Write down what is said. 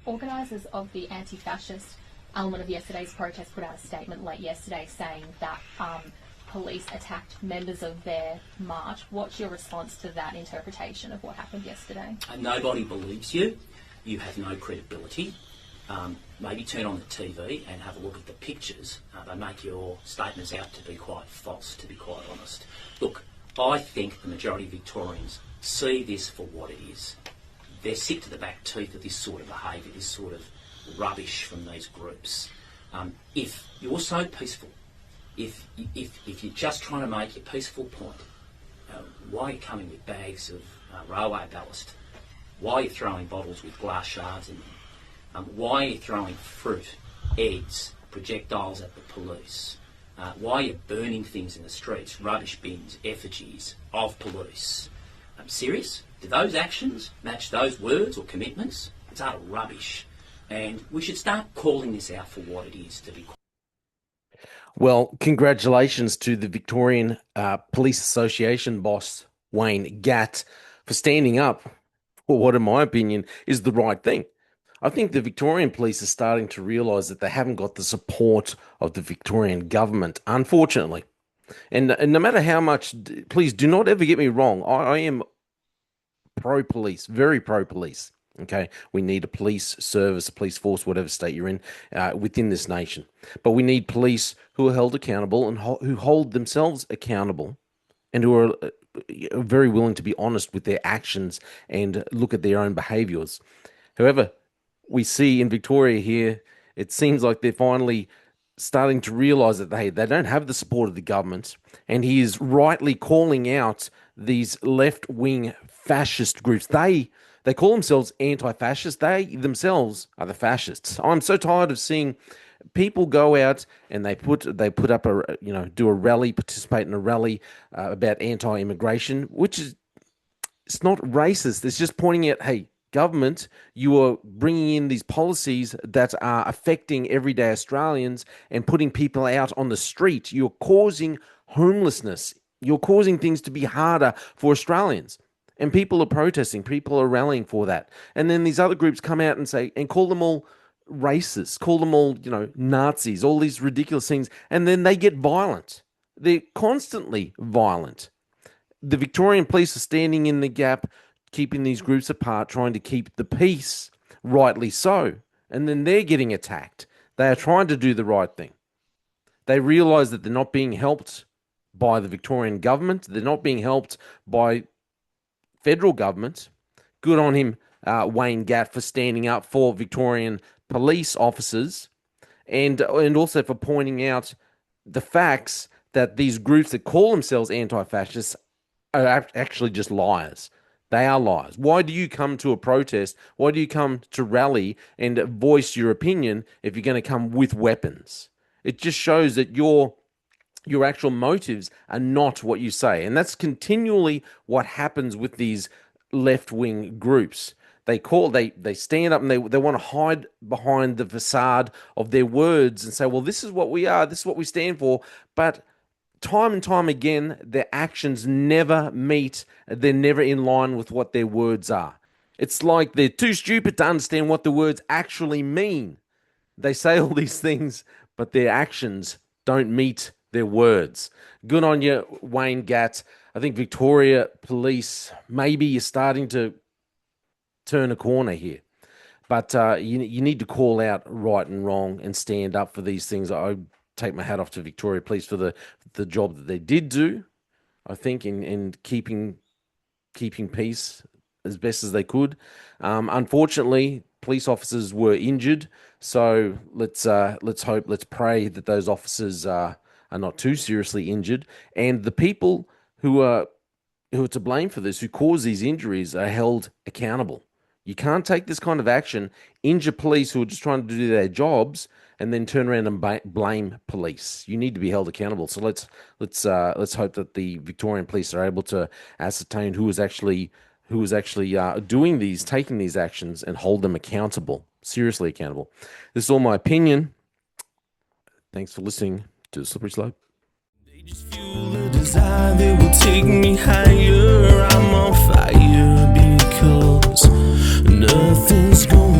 Organisers of the anti-fascist element of yesterday's protest put out a statement late yesterday saying that police attacked members of their march. What's your response to that interpretation of what happened yesterday? Nobody believes you. You have no credibility. Maybe turn on the TV and have a look at the pictures. They make your statements out to be quite false, to be quite honest. Look, I think the majority of Victorians see this for what it is. They're sick to the back teeth of this sort of behaviour, this sort of rubbish from these groups. If you're so peaceful, if you're just trying to make your peaceful point, why are you coming with bags of railway ballast? Why are you throwing bottles with glass shards in them? Why are you throwing fruit, eggs, projectiles at the police? Why are you burning things in the streets, rubbish bins, effigies of police? Serious? Do those actions match those words or commitments? It's utter rubbish. And we should start calling this out for what it is, to be. Well, congratulations to the Victorian Police Association boss, Wayne Gatt, for standing up for what, in my opinion, is the right thing. I think the Victorian police are starting to realise that they haven't got the support of the Victorian government, unfortunately. And no matter how much, please do not ever get me wrong, I am pro-police, very pro-police. Okay, we need a police service, a police force, whatever state you're in, within this nation. But we need police who are held accountable and who hold themselves accountable, and who are very willing to be honest with their actions and look at their own behaviours. However, we see in Victoria here, it seems like they're finally starting to realise that they don't have the support of the government, and he is rightly calling out these left-wing fascist groups. They call themselves anti-fascist. They themselves are the fascists. I'm so tired of seeing people go out and they put up do a rally, participate in a rally about anti-immigration, which is, it's not racist. It's just pointing out, hey, government, you are bringing in these policies that are affecting everyday Australians and putting people out on the street. You're causing homelessness. You're causing things to be harder for Australians. And people are protesting, people are rallying for that. And then these other groups come out and say, and call them all racists, call them all, Nazis, all these ridiculous things. And then they get violent. They're constantly violent. The Victorian police are standing in the gap, keeping these groups apart, trying to keep the peace, rightly so. And then they're getting attacked. They are trying to do the right thing. They realise that they're not being helped by the Victorian government. They're not being helped by federal government. Good on him, Wayne Gatt, for standing up for Victorian police officers, and also for pointing out the facts that these groups that call themselves anti-fascists are actually just liars. They are liars. Why do you come to a protest? Why do you come to rally and voice your opinion if you're going to come with weapons? It just shows that your actual motives are not what you say. And that's continually what happens with these left-wing groups. They stand up and they want to hide behind the facade of their words and say, well, this is what we are, this is what we stand for. But time and time again, their actions never meet. They're never in line with what their words are. It's like they're too stupid to understand what the words actually mean. They say all these things, but their actions don't meet their words. Good on you, Wayne Gatt. I think Victoria Police, maybe you're starting to turn a corner here. But you need to call out right and wrong and stand up for these things. I take my hat off to Victoria Police for the job that they did do, I think, in keeping peace as best as they could. Unfortunately, police officers were injured, so let's pray that those officers are not too seriously injured, and the people who are to blame for this, who caused these injuries, are held accountable. You can't take this kind of action, injure police who are just trying to do their jobs, and then turn around and blame police. You need to be held accountable. So let's hope that the Victorian police are able to ascertain who is actually taking these actions, and hold them accountable, seriously accountable. This is all my opinion. Thanks for listening to The Slippery Slope. They just fuel a desire that will take me higher. I'm on fire because nothing's going